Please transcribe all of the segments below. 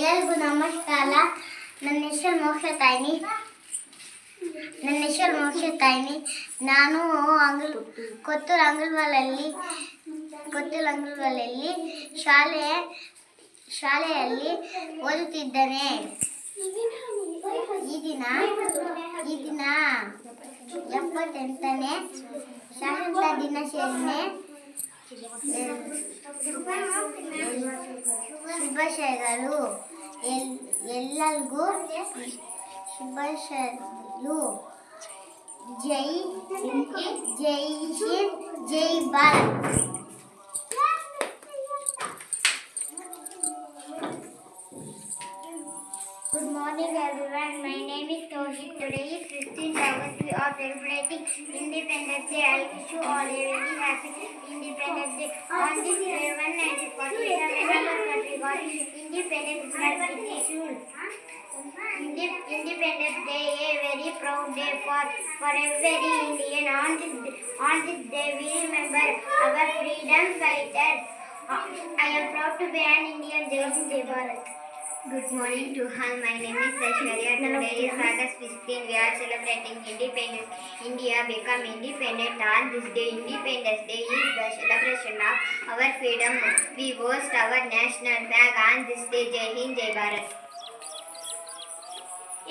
ಎಲ್ಲರಿಗೂ ನಮಸ್ಕಾರ. ನನ್ನ ಹೆಸರು ಮೋಕ್ಷ ತಾಯಿನಿ. ನಾನು ಕೊತ್ತೂರು ಅಂಗನವಾಡಿಯಲ್ಲಿ ಶಾಲೆಯಲ್ಲಿ ಓದುತ್ತಿದ್ದೇನೆ. ಈ ದಿನ 78ನೇ ಸ್ವಾತಂತ್ರ್ಯ ದಿನಾಚರಣೆ ಶುಭಾಶಯಗಳು. ಎಲ್ಲರಿಗೂ ಶುಭಾಶಯಗಳು. ಜೈ ಹಿಂದ್, ಜೈ Bharat. Good morning everyone. My name is Toshik. Today is 15th August. We are celebrating Independence Day. I wish you all a very happy Independence Day. On this day, 1947, our country got independence by British rule. Independence Day is a very proud day for every Indian. On this day, we remember our freedom fighters. I am proud to be an Indian. Jai Hind, Jai Bharat. Good morning to all. My name is Aishwarya. Today is August 15. We are celebrating Independence. India became independent on this day. Independence Day is the celebration of our freedom. We hoist our national flag on this day. Jai Hind, Jai Bharat.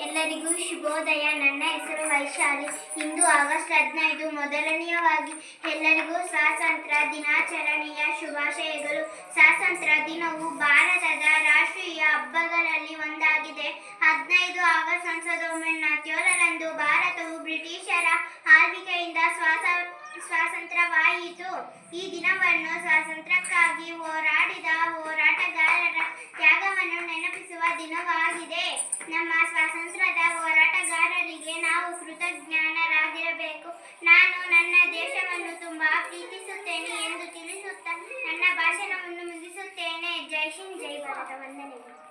ಎಲ್ಲರಿಗೂ ಶುಭೋದಯ. ನನ್ನ ಹೆಸರು ವೈಶಾಲಿ. ಇಂದು August 15. ಮೊದಲನೆಯವಾಗಿ ಎಲ್ಲರಿಗೂ ಸ್ವಾತಂತ್ರ್ಯ ದಿನಾಚರಣೆಯ ಶುಭಾಶಯಗಳು. ಸ್ವಾತಂತ್ರ್ಯ ದಿನವು ಭಾರತದ ರಾಷ್ಟ್ರೀಯ ಹಬ್ಬಗಳಲ್ಲಿ ಒಂದಾಗಿದೆ. 15 ಆಗಸ್ಟ್ 1947ರಂದು ಭಾರತವು ಬ್ರಿಟಿಷರ ಆಳ್ವಿಕೆಯಿಂದ ಸ್ವಾತಂತ್ರ್ಯವಾಯಿತು. ಈ ದಿನವನ್ನು ಸ್ವಾತಂತ್ರ್ಯಕ್ಕಾಗಿ ಹೋರಾಡಿದ ಹೋರಾಟಗಾರರ ತ್ಯಾಗವನ್ನು ನೆನಪಿಸುವ ದಿನವಾಗಿದೆ. ನಮ್ಮ ಸ್ವಾತಂತ್ರ್ಯದ ಹೋರಾಟಗಾರರಿಗೆ ನಾವು ಕೃತಜ್ಞರಾಗಿರಬೇಕು. ನಾನು ನನ್ನ ದೇಶವನ್ನು ತುಂಬಾ ಪ್ರೀತಿಸುತ್ತೇನೆ ಎಂದು ತಿಳಿಸುತ್ತಾ ನನ್ನ ಭಾಷಣವನ್ನು ಮುಗಿಸುತ್ತೇನೆ. ಜೈ ಹಿಂದ್, ಜೈ ಭಾರತ. ವಂದನೆಗಳು.